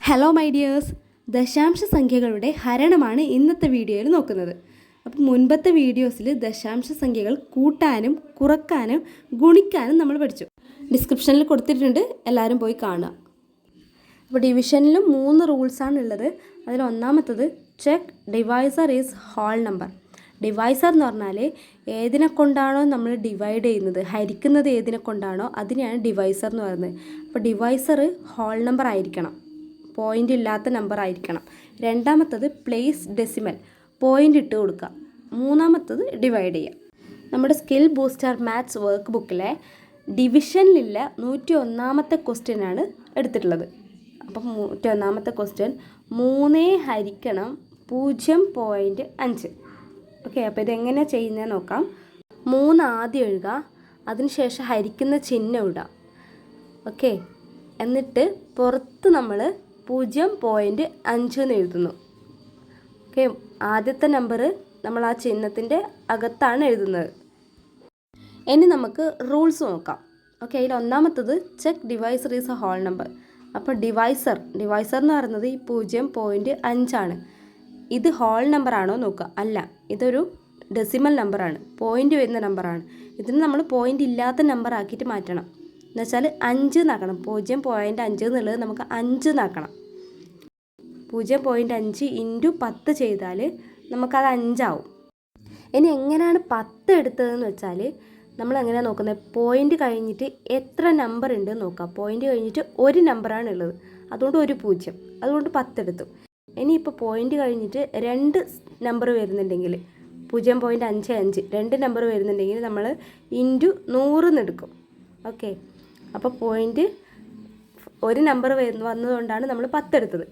Hello my dears, ദശാംശ സംഖ്യകളുടെ ഹരണമാണ് ഇന്നത്തെ വീഡിയോയിൽ നോക്കുന്നത്. അപ്പോൾ മുൻപത്തെ വീഡിയോസിൽ ദശാംശ സംഖ്യകൾ കൂട്ടാനും കുറക്കാനും ഗുണിക്കാനും നമ്മൾ പഠിച്ചു. ഡിസ്ക്രിപ്ഷനിൽ കൊടുത്തിട്ടുണ്ട്, എല്ലാവരും പോയി കാണുക. അപ്പോൾ ഡിവിഷനിലും 3 റൂൾസാണ് ഉള്ളത്. അതിൽ ഒന്നാമത്തത് check divisor is whole number. Divisor എന്ന് പറഞ്ഞാൽ ഏതിനെ കൊണ്ടാണോ നമ്മൾ ഡിവൈഡ് ചെയ്യുന്നത്, ഹരിക്കുന്നത് ഏതിനെ കൊണ്ടാണോ അതിനെയാണ് ഡിവൈസർ എന്ന് പറയുന്നത്. അപ്പോൾ ഡിവൈസർ ഹോൾ നമ്പർ ആയിരിക്കണം, പോയിൻ്റ് ഇല്ലാത്ത നമ്പർ ആയിരിക്കണം. രണ്ടാമത്തത് പ്ലേസ് ഡെസിമൽ, പോയിൻ്റ് ഇട്ട് കൊടുക്കുക. മൂന്നാമത്തത് ഡിവൈഡ് ചെയ്യുക. നമ്മുടെ സ്കിൽ ബൂസ്റ്റർ മാത്സ് വർക്ക് ബുക്കിലെ ഡിവിഷനിലുള്ള 101ാമത്തെ ക്വസ്റ്റ്യനാണ് എടുത്തിട്ടുള്ളത്. അപ്പം 101ാമത്തെ ക്വസ്റ്റ്യൻ 3 ഹരിക്കണം 0.5. ഓക്കെ, അപ്പോൾ ഇതെങ്ങനെയാണ് ചെയ്യുന്നത് നോക്കാം. 3 ആദ്യം എഴുതുക, അതിനുശേഷം ഹരിക്കുന്ന ചിഹ്നം ഇടുക. ഓക്കെ, എന്നിട്ട് പുറത്ത് നമ്മൾ 0.5 എന്ന് എഴുതുന്നു. ഓക്കെ, ആദ്യത്തെ നമ്പർ നമ്മൾ ആ ചിഹ്നത്തിൻ്റെ അകത്താണ് എഴുതുന്നത്. ഇനി നമുക്ക് റൂൾസ് നോക്കാം. ഓക്കെ, അതിൽ ഒന്നാമത്തത് check divisor is a whole number. അപ്പോൾ ഡിവൈസർ എന്ന് പറയുന്നത് ഈ 0.5 ആണ്. ഇത് ഹോൾ നമ്പർ ആണോ നോക്കുക. അല്ല, ഇതൊരു ഡെസിമൽ നമ്പറാണ്, പോയിൻ്റ് വരുന്ന നമ്പറാണ്. ഇതിന് നമ്മൾ പോയിൻ്റ് ഇല്ലാത്ത നമ്പർ ആക്കിയിട്ട് മാറ്റണം. എന്നുവെച്ചാൽ 5 എന്നാക്കണം. 0.5 എന്നുള്ളത് നമുക്ക് 5 എന്നാക്കണം. 0.5 × 10 ചെയ്താൽ നമുക്കത് 5 ആവും. ഇനി എങ്ങനെയാണ് 10 എടുത്തതെന്ന് വെച്ചാൽ നമ്മൾ എങ്ങനെയാണ് നോക്കുന്നത്, പോയിൻ്റ് കഴിഞ്ഞിട്ട് എത്ര നമ്പർ ഉണ്ട് നോക്കാം. പോയിൻ്റ് കഴിഞ്ഞിട്ട് ഒരു നമ്പറാണ് ഉള്ളത്, അതുകൊണ്ട് ഒരു 0, അതുകൊണ്ട് 10 എടുത്തു. ഇനിയിപ്പോൾ പോയിൻ്റ് കഴിഞ്ഞിട്ട് 2 നമ്പർ വരുന്നുണ്ടെങ്കിൽ 0.55 2 നമ്പർ വരുന്നുണ്ടെങ്കിൽ നമ്മൾ × 100 എടുക്കും. ഓക്കെ, അപ്പോൾ പോയിൻ്റ് ഒരു നമ്പർ വന്നതുകൊണ്ടാണ് നമ്മൾ 10 എടുത്തത്.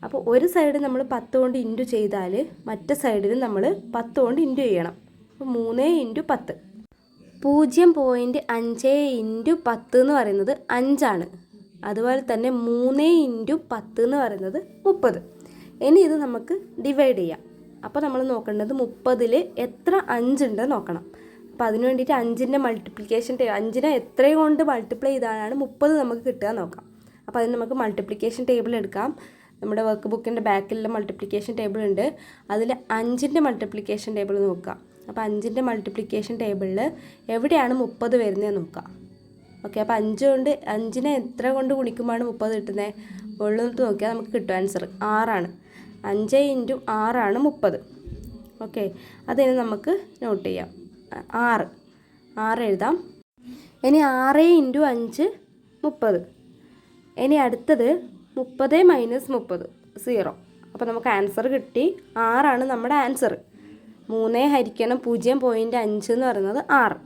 അപ്പോൾ ഒരു സൈഡ് നമ്മൾ 10 കൊണ്ട് ഇൻറ്റു ചെയ്താൽ മറ്റേ സൈഡിൽ നമ്മൾ 10 കൊണ്ട് ഇൻറ്റു ചെയ്യണം. അപ്പോൾ 3 × 10. 0.5 × 10 എന്ന് പറയുന്നത് 5 ആണ്. അതുപോലെ തന്നെ 3 × 10 എന്ന് പറയുന്നത് 30. ഇനി ഇത് നമുക്ക് ഡിവൈഡ് ചെയ്യാം. അപ്പോൾ നമ്മൾ നോക്കേണ്ടത് 30ൽ എത്ര 5 ഉണ്ട് നോക്കണം. അപ്പോൾ അതിന് വേണ്ടിയിട്ട് 5ൻ്റെ മൾട്ടിപ്ലിക്കേഷൻ 5നെ എത്രയും കൊണ്ട് മൾട്ടിപ്ലൈ ചെയ്താലാണ് 30 നമുക്ക് കിട്ടുക നോക്കാം. അപ്പോൾ അതിന് നമുക്ക് മൾട്ടിപ്ലിക്കേഷൻ ടേബിൾ എടുക്കാം. നമ്മുടെ വർക്ക് ബുക്കിൻ്റെ ബാക്കിലുള്ള മൾട്ടിപ്ലിക്കേഷൻ ടേബിൾ ഉണ്ട്, അതിൽ 5ൻ്റെ മൾട്ടിപ്ലിക്കേഷൻ ടേബിൾ നോക്കുക. അപ്പോൾ 5ൻ്റെ മൾട്ടിപ്ലിക്കേഷൻ ടേബിളിൽ എവിടെയാണ് 30 വരുന്നത് നോക്കുക. ഓക്കെ, അപ്പോൾ 5നെ എത്ര കൊണ്ട് ഗുണിക്കുമ്പോഴാണ് 30 കിട്ടുന്നത്, ഉള്ളത് നോക്കിയാൽ നമുക്ക് കിട്ടും ആൻസർ 6 ആണ്. 5 × 6 ആണ് 30. ഓക്കെ, അതിന് നമുക്ക് നോട്ട് ചെയ്യാം. 6 എഴുതാം. ഇനി 6 × 5 30. ഇനി അടുത്തത് 30 - 30 0. അപ്പോൾ നമുക്ക് ആൻസർ കിട്ടി. 6 ആണ് നമ്മുടെ ആൻസർ. 3 ഹരിക്കണം 0.5 എന്ന് പറയുന്നത് 6.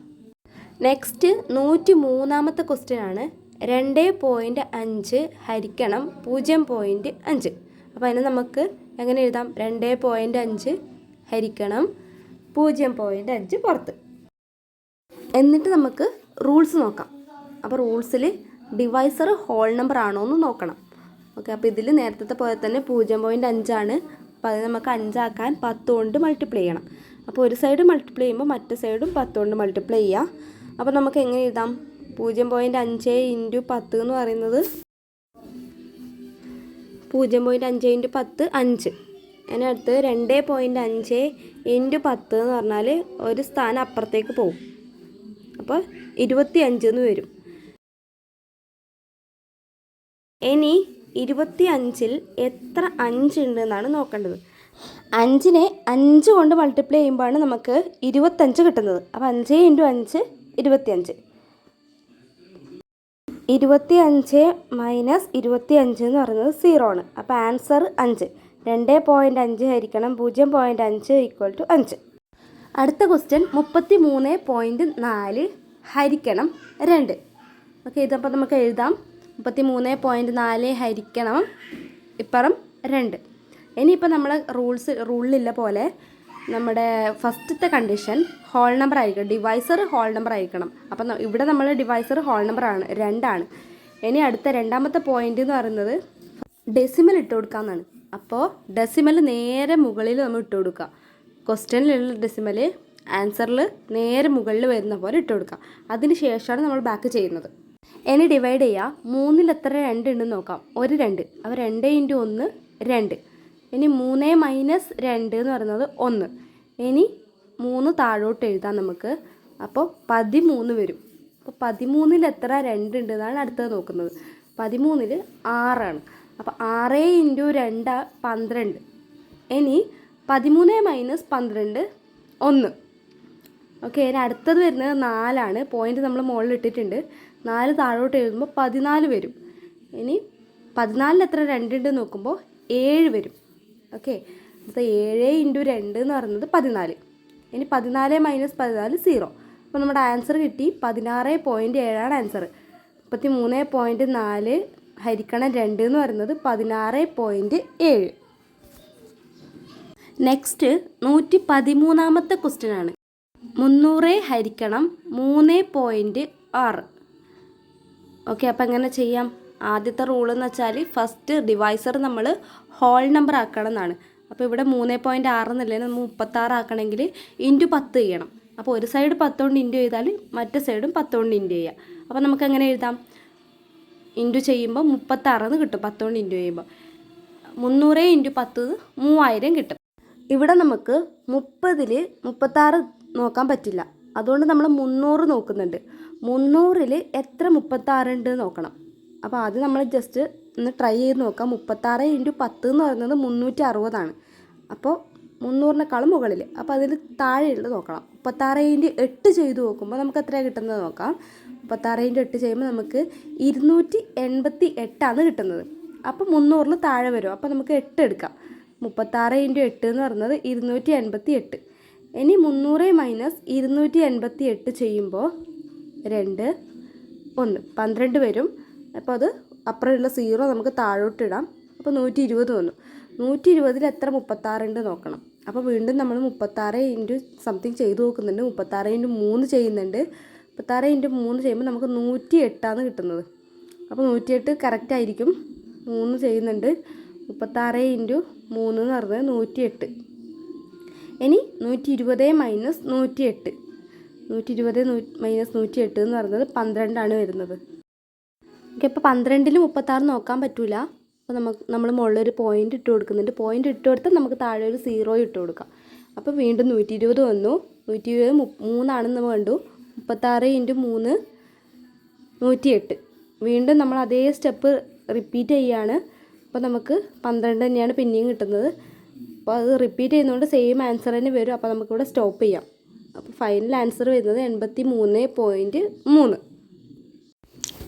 നെക്സ്റ്റ് 103ാമത്തെ ക്വസ്റ്റ്യൻ ആണ് 2.5 ഹരിക്കണം 0.5. അപ്പോൾ അതിന് നമുക്ക് എങ്ങനെ എഴുതാം, 2.5 ഹരിക്കണം 0.5 പുറത്ത്. എന്നിട്ട് നമുക്ക് റൂൾസ് നോക്കാം. അപ്പോൾ റൂൾസിൽ ഡിവൈസർ ഹോൾ നമ്പർ ആണോ എന്ന് നോക്കണം. ഓക്കെ, അപ്പോൾ ഇതിൽ നേരത്തെ പോലെ തന്നെ 0.5 ആണ്. അപ്പോൾ അത് നമുക്ക് 5 ആക്കാൻ 10 കൊണ്ട് മൾട്ടിപ്ലൈ ചെയ്യണം. അപ്പോൾ ഒരു സൈഡ് മൾട്ടിപ്ലൈ ചെയ്യുമ്പോൾ മറ്റേ സൈഡും 10 കൊണ്ട് മൾട്ടിപ്ലൈ ചെയ്യാം. അപ്പോൾ നമുക്ക് എങ്ങനെ എഴുതാം, 0.5 × 10 എന്ന് പറയുന്നത് 0.5 × 10 5. അതിനടുത്ത് 2.5 × 10 എന്ന് പറഞ്ഞാൽ ഒരു സ്ഥാനം അപ്പുറത്തേക്ക് പോകും. അപ്പോൾ 25 എന്ന് വരും. ഇനി 25ൽ എത്ര 5 ഉണ്ടെന്നാണ് നോക്കേണ്ടത്. 5നെ 5 കൊണ്ട് മൾട്ടിപ്ലൈ ചെയ്യുമ്പോഴാണ് നമുക്ക് 25 കിട്ടുന്നത്. അപ്പോൾ 5 × 5 25. 25 - 25 എന്ന് പറയുന്നത് 0 ആണ്. അപ്പോൾ ആൻസർ 5. 2.5 ഹരിക്കണം 0.5 = 5. അടുത്ത ക്വസ്റ്റ്യൻ 33.4 ഹരിക്കണം 2. ഓക്കെ, ഇതപ്പോൾ നമുക്ക് എഴുതാം. 33.4 ഹരിക്കണം ഇപ്പുറം 2. ഇനിയിപ്പോൾ നമ്മൾ റൂളിലില്ല പോലെ നമ്മുടെ ഫസ്റ്റത്തെ കണ്ടീഷൻ ഹോൾ നമ്പർ ആയിരിക്കണം, ഡിവൈസർ ഹോൾ നമ്പർ ആയിരിക്കണം. അപ്പം ഇവിടെ നമ്മൾ ഡിവൈസർ ഹോൾ നമ്പർ ആണ് 2 ആണ്. ഇനി അടുത്ത രണ്ടാമത്തെ പോയിന്റ് എന്ന് പറയുന്നത് ഡെസിമൽ ഇട്ട് കൊടുക്കാമെന്നാണ്. അപ്പോൾ ഡെസിമൽ നേരെ മുകളിൽ നമ്മൾ ഇട്ട് കൊടുക്കുക. ക്വസ്റ്റ്യനിലുള്ള ഡെസിമൽ ആൻസറിൽ നേരെ മുകളിൽ വരുന്ന പോലെ ഇട്ട് കൊടുക്കുക. അതിന് ശേഷമാണ് നമ്മൾ ബാക്ക് ചെയ്യുന്നത്. ഇനി ഡിവൈഡ് ചെയ്യുക. 3-ൽ എത്ര 2 ഉണ്ടെന്ന് നോക്കാം. ഒരു 2, അപ്പോൾ 2 × 1 2. ഇനി 3 - 2 എന്ന് പറയുന്നത് 1. ഇനി 3 താഴോട്ട് എഴുതാം നമുക്ക്. അപ്പോൾ 13 വരും. അപ്പോൾ 13-ൽ എത്ര 2 ഉണ്ടെന്നാണ് അടുത്തത് നോക്കുന്നത്. 13-ൽ 6 ആണ്. അപ്പോൾ 6 × 2 12. ഇനി 13 - 12 1. ഓക്കെ, ഇനി അടുത്തത് വരുന്നത് 4 ആണ്. പോയിൻ്റ് നമ്മൾ മുകളിൽ ഇട്ടിട്ടുണ്ട്. 4 താഴോട്ട് എഴുതുമ്പോൾ 14 വരും. ഇനി 14-ൽ എത്ര 2 ഉണ്ട് നോക്കുമ്പോൾ 7 വരും. ഓക്കെ, അപ്പോൾ 7 × 2 എന്ന് പറയുന്നത് 14. ഇനി 14 - 14 0. അപ്പോൾ നമ്മുടെ ആൻസർ കിട്ടി. 16.7 ആണ് ആൻസർ. 33.4 ഹരിക്കണം 2 എന്ന് പറയുന്നത് 16.7. നെക്സ്റ്റ് 113-ാമത്തെ ക്വസ്റ്റ്യൻ ആണ്. 300 ഹരിക്കണം 3.6. ഓക്കെ, അപ്പോൾ എങ്ങനെ ചെയ്യാം? ആദ്യത്തെ റൂൾ എന്ന് വെച്ചാൽ ഫസ്റ്റ് ഡിവൈസർ നമ്മൾ ഹോൾ നമ്പർ ആക്കണം എന്നാണ്. അപ്പോൾ ഇവിടെ 3.6 എന്നല്ലേ, 36 ആക്കണമെങ്കിൽ × 10 ചെയ്യണം. അപ്പോൾ ഒരു സൈഡ് 10 കൊണ്ട് ഇൻറ്റു ചെയ്താൽ മറ്റേ സൈഡും 10 കൊണ്ട് ഇൻറ്റു ചെയ്യുക. അപ്പോൾ നമുക്ക് എങ്ങനെ എഴുതാം? ഇൻറ്റു ചെയ്യുമ്പോൾ 36 എന്ന് കിട്ടും. 10 കൊണ്ട് ഇൻറ്റു ചെയ്യുമ്പോൾ 300 × 10 3000 കിട്ടും. ഇവിടെ നമുക്ക് 30-ൽ 36 നോക്കാൻ പറ്റില്ല. അതുകൊണ്ട് നമ്മൾ 300 നോക്കുന്നുണ്ട്. 300-ൽ എത്ര 36 ഉണ്ട് നോക്കണം. അപ്പോൾ ആദ്യം നമ്മൾ ജസ്റ്റ് ഒന്ന് ട്രൈ ചെയ്ത് നോക്കാം. 36 × 10 എന്ന് പറയുന്നത് 360 ആണ്. അപ്പോൾ 300-നേക്കാളും മുകളിൽ. അപ്പോൾ അതിൽ താഴെയുള്ളത് നോക്കണം. 36 × 8 ചെയ്ത് നോക്കുമ്പോൾ നമുക്ക് എത്രയാണ് കിട്ടുന്നത് നോക്കാം. 36 × 8 ചെയ്യുമ്പോൾ നമുക്ക് 288 ആണ് കിട്ടുന്നത്. അപ്പോൾ 300-ൽ താഴെ വരും. അപ്പോൾ നമുക്ക് 8 എടുക്കാം. 36 × 8 എന്ന് പറയുന്നത് 288. ഇനി 300 - 288 ചെയ്യുമ്പോൾ 2 1 12 വരും. അപ്പോൾ അത് അപ്പുറമുള്ള 0 നമുക്ക് താഴോട്ട് ഇടാം. അപ്പോൾ 120 വന്നു. 120-ൽ എത്ര 36 ഉണ്ട് നോക്കണം. അപ്പോൾ വീണ്ടും നമ്മൾ 36 × സംതിങ് ചെയ്ത് നോക്കുന്നുണ്ട്. 36 × 3 ചെയ്യുന്നുണ്ട്. 36 × 3 ചെയ്യുമ്പോൾ നമുക്ക് 108 ആണ് കിട്ടുന്നത്. അപ്പോൾ 108 കറക്റ്റ് ആയിരിക്കും. 3 ചെയ്യുന്നുണ്ട്. 36 × 3 എന്ന് പറഞ്ഞത് 108. ഇനി 120 - 108. 120 - 108 എന്ന് പറയുന്നത് 12 ആണ് വരുന്നത്. ഓക്കെ, അപ്പോൾ 12-ൽ 36 നോക്കാൻ പറ്റില്ല. അപ്പോൾ നമ്മൾ മുകളിലൊരു പോയിൻ്റ് ഇട്ട് കൊടുക്കുന്നുണ്ട്. പോയിൻ്റ് ഇട്ട് കൊടുത്താൽ നമുക്ക് താഴെ ഒരു 0 ഇട്ട് കൊടുക്കാം. അപ്പോൾ വീണ്ടും 120 വന്നു. 120 3 ആണെന്ന് വേണ്ടു. 36 × 3 108. വീണ്ടും നമ്മൾ അതേ സ്റ്റെപ്പ് റിപ്പീറ്റ് ചെയ്യുകയാണ്. അപ്പോൾ നമുക്ക് 12 തന്നെയാണ് പിന്നെയും കിട്ടുന്നത്. അപ്പോൾ അത് റിപ്പീറ്റ് ചെയ്യുന്നതുകൊണ്ട് സെയിം ആൻസർ തന്നെ വരും. അപ്പോൾ നമുക്കിവിടെ സ്റ്റോപ്പ് ചെയ്യാം. അപ്പോൾ ഫൈനൽ ആൻസർ വരുന്നത് 83.3.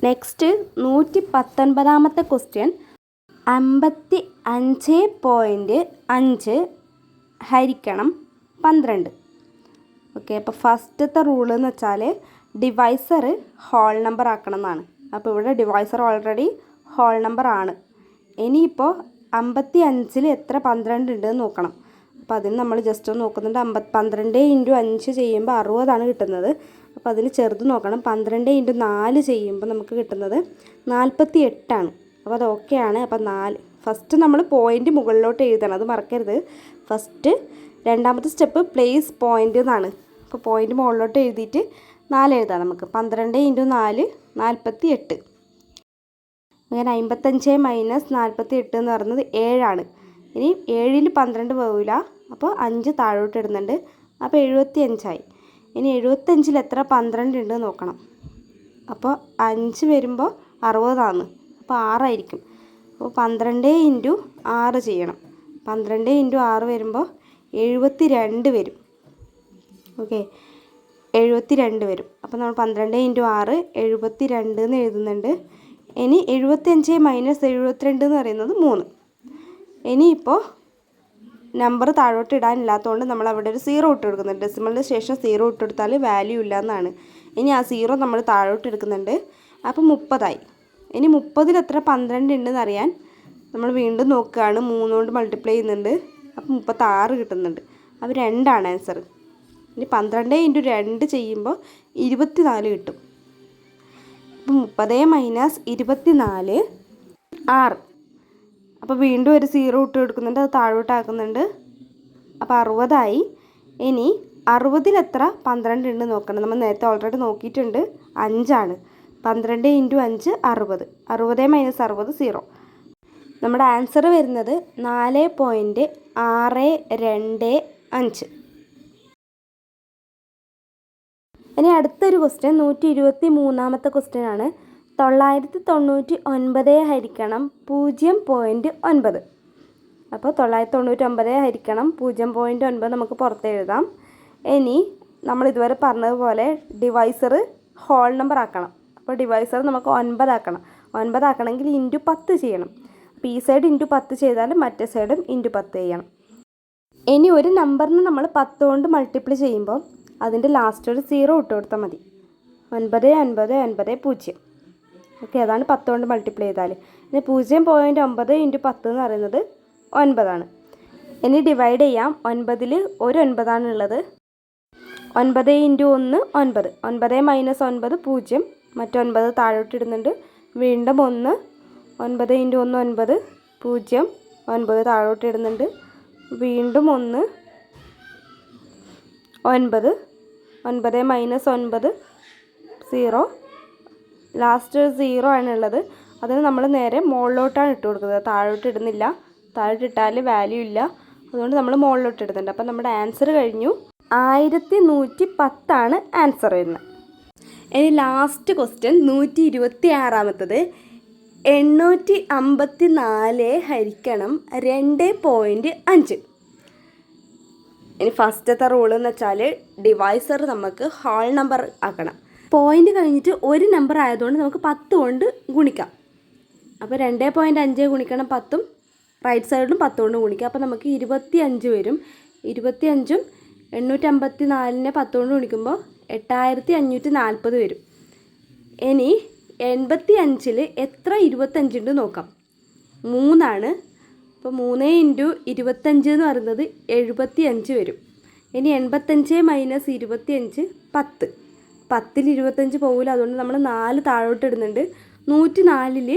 Next 119-ാമത്തെ question. 55.5 ഹരിക്കണം 12. ഓക്കെ, അപ്പോൾ ഫസ്റ്റത്തെ റൂൾ എന്ന് വെച്ചാൽ ഡിവൈസർ ഹോൾ നമ്പർ ആക്കണം എന്നാണ്. അപ്പോൾ ഇവിടെ ഡിവൈസർ ഓൾറെഡി ഹോൾ നമ്പർ ആണ്. ഇനിയിപ്പോൾ 55-ൽ എത്ര 12 ഉണ്ടെന്ന് നോക്കണം. അപ്പോൾ അതിന് നമ്മൾ ജസ്റ്റ് ഒന്ന് നോക്കുന്നുണ്ട്. 12 × 5 ചെയ്യുമ്പോൾ 60 ആണ് കിട്ടുന്നത്. അപ്പോൾ അതിൽ ചെറുത് നോക്കണം. 12 × 4 ചെയ്യുമ്പോൾ നമുക്ക് കിട്ടുന്നത് 48 ആണ്. അപ്പോൾ അത് ഓക്കെ ആണ്. അപ്പോൾ 4 ഫസ്റ്റ് നമ്മൾ പോയിൻ്റ് മുകളിലോട്ട് എഴുതണം, അത് മറക്കരുത്. ഫസ്റ്റ് രണ്ടാമത്തെ സ്റ്റെപ്പ് പ്ലേസ് പോയിൻ്റ് എന്നാണ്. അപ്പോൾ പോയിൻ്റ് മുകളിലോട്ട് എഴുതിയിട്ട് 4 എഴുതാം നമുക്ക്. 12 × 4 48. അങ്ങനെ 55 - 48 എന്ന് പറയുന്നത് 7 ആണ്. ഇനി 7-ൽ 12 പോകില്ല. അപ്പോൾ 5 താഴോട്ട് ഇടുന്നുണ്ട്. അപ്പോൾ 75 ആയി. ഇനി 75-ൽ എത്ര 12 ഉണ്ട് നോക്കണം. അപ്പോൾ 5 വരുമ്പോൾ 60 ആണ്. അപ്പോൾ 6 ആയിരിക്കും. അപ്പോൾ 12 × 6 ചെയ്യണം. 12 × 6 വരുമ്പോൾ 72 വരും. ഓക്കെ, 72 വരും. അപ്പോൾ നമ്മൾ 12 × 6 72 എന്ന് എഴുതുന്നുണ്ട്. ഇനി 75 - 72 എന്ന് പറയുന്നത് 3. ഇനിയിപ്പോൾ നമ്പർ താഴോട്ട് ഇടാനില്ലാത്തതുകൊണ്ട് നമ്മൾ അവിടെ ഒരു 0 ഇട്ട് കൊടുക്കുന്നുണ്ട്. ഡെസിമലിന് ശേഷം 0 ഇട്ട് കൊടുത്താൽ വാല്യൂ ഇല്ല എന്നാണ്. ഇനി ആ 0 നമ്മൾ താഴോട്ട് എടുക്കുന്നുണ്ട്. അപ്പോൾ 30 ആയി. ഇനി 30-ൽ എത്ര 12 ഉണ്ടെന്ന് അറിയാൻ നമ്മൾ വീണ്ടും നോക്കുകയാണ്. 3 കൊണ്ട് മൾട്ടിപ്ലൈ ചെയ്യുന്നുണ്ട്. അപ്പോൾ 36 കിട്ടുന്നുണ്ട്. അപ്പോൾ 2 ആണ് ആൻസർ. ഇനി 12 × 2 ചെയ്യുമ്പോൾ 24 കിട്ടും. അപ്പോൾ 30 - 24 6. അപ്പോൾ വീണ്ടും ഒരു 0 ഇട്ട് കൊടുക്കുന്നുണ്ട്. അത് താഴോട്ടാക്കുന്നുണ്ട്. അപ്പോൾ 60 ആയി. ഇനി 60 എത്ര 12 ഉണ്ട് നോക്കണം. നമ്മൾ നേരത്തെ ഓൾറെഡി നോക്കിയിട്ടുണ്ട്. 5 12 × 5 60. 60 - 60 0. നമ്മുടെ ആൻസർ വരുന്നത് 4.625. ഇനി അടുത്തൊരു ക്വസ്റ്റ്യൻ 123ാമത്തെ ക്വസ്റ്റ്യൻ ആണ്. 999 ഹരിക്കണം 0.9. അപ്പോൾ 999 ഹരിക്കണം 0.9 നമുക്ക് പുറത്ത് എഴുതാം. ഇനി നമ്മൾ ഇതുവരെ പറഞ്ഞതുപോലെ ഡിവൈസർ ഹോൾ നമ്പർ ആക്കണം. അപ്പോൾ ഡിവൈസർ നമുക്ക് 9 ആക്കണം. 9 ആക്കണമെങ്കിൽ ഇൻറ്റു 10 ചെയ്യണം. അപ്പോൾ ഈ സൈഡ് ഇൻറ്റു 10 ചെയ്താലും മറ്റേ സൈഡും ഇൻറ്റു 10 ചെയ്യണം. ഇനി ഒരു നമ്പറിന് നമ്മൾ 10 കൊണ്ട് മൾട്ടിപ്ലൈ ചെയ്യുമ്പോൾ അതിൻ്റെ ലാസ്റ്റ് ഒരു 0 ഇട്ട് കൊടുത്താൽ മതി. 99990. ഓക്കെ, അതാണ് 10 കൊണ്ട് മൾട്ടിപ്ലൈ ചെയ്താൽ. ഇനി 0.9 × 10 എന്ന് പറയുന്നത് 9. ഇനി ഡിവൈഡ് ചെയ്യാം. 9ൽ ഒരു 9 ഉള്ളത്. 9 × 1 9. 9 - 9 0. മറ്റ് 9 താഴോട്ട് ഇടുന്നുണ്ട്. വീണ്ടും 1. 9 × 1 9 0. 9 താഴോട്ട് ഇടുന്നുണ്ട്. വീണ്ടും 1 9. 9 - 9 0. ലാസ്റ്റ് 0 ആണുള്ളത്. അതിന് നമ്മൾ നേരെ മുകളിലോട്ടാണ് ഇട്ട് കൊടുക്കുന്നത്. താഴോട്ട് ഇടുന്നില്ല. താഴോട്ട് ഇട്ടാൽ വാല്യൂ ഇല്ല. അതുകൊണ്ട് നമ്മൾ മുകളിലോട്ട് ഇടുന്നുണ്ട്. അപ്പം നമ്മുടെ ആൻസർ കഴിഞ്ഞു. 1110 ആൻസർ വരുന്നത്. ഇനി ലാസ്റ്റ് ക്വസ്റ്റ്യൻ 126ാമത്തത്. 854 ഹരിക്കണം 2.5. ഇനി ഫസ്റ്റത്തെ റൂൾ എന്ന് വെച്ചാൽ ഡിവൈസർ നമുക്ക് ഹോൾ നമ്പർ ആക്കണം. പോയിൻ്റ് കഴിഞ്ഞിട്ട് ഒരു നമ്പർ ആയതുകൊണ്ട് നമുക്ക് 10 കൊണ്ട് ഗുണിക്കാം. അപ്പോൾ 2.5 ഗുണിക്കണം 10ഉം റൈറ്റ് സൈഡിലും 10 കൊണ്ട് ഗുണിക്കാം. അപ്പോൾ നമുക്ക് 25 വരും. 25ഉം 854 10 കൊണ്ട് ഗുണിക്കുമ്പോൾ 8540 വരും. ഇനി 85ൽ എത്ര 25 ഉണ്ട് നോക്കാം. 3. അപ്പോൾ 3 × 25 എന്ന് പറയുന്നത് 75 വരും. ഇനി 85 - 25 10. 10ൽ 25 പോകില്ല. അതുകൊണ്ട് നമ്മൾ 4 താഴോട്ട് ഇടുന്നുണ്ട്. 104ൽ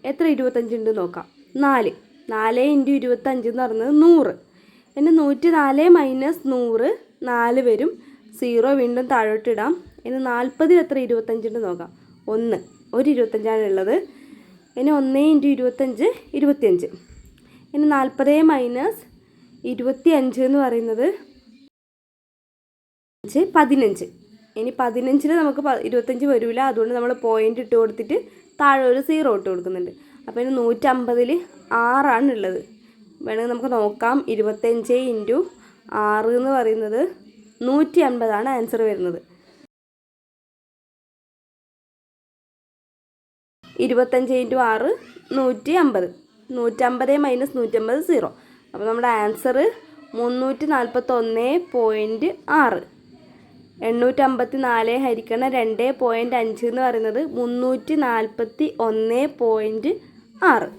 എത്ര 25 ഉണ്ട് നോക്കാം. 4. 4 × 25 എന്ന് പറയുന്നത് 100. ഇനി 104 - 100 4 വരും. 0 വീണ്ടും താഴോട്ട് ഇടാം. ഇനി 40ൽ എത്ര 25 ഉണ്ട് നോക്കാം. 1. ഒരു 25 ഉള്ളത്. ഇനി 1 × 25 25. ഇനി 40 - 25 എന്ന് പറയുന്നത് 15. ഇനി 15ൽ നമുക്ക് 25 വരില്ല. അതുകൊണ്ട് നമ്മൾ പോയിൻ്റ് ഇട്ട് കൊടുത്തിട്ട് താഴെ ഒരു 0 ഇട്ട് കൊടുക്കുന്നുണ്ട്. അപ്പോൾ ഇനി 150ൽ 6 ഉള്ളത്. വേണമെങ്കിൽ നമുക്ക് നോക്കാം. 25 × 6 എന്ന് പറയുന്നത് 150 ആൻസർ വരുന്നത്. 25 × 6 150. 150 - 150 0. അപ്പോൾ നമ്മുടെ ആൻസർ 341.6. 854 ഹരിക്കണം 2.5 എന്ന് പറയുന്നത് 341.6.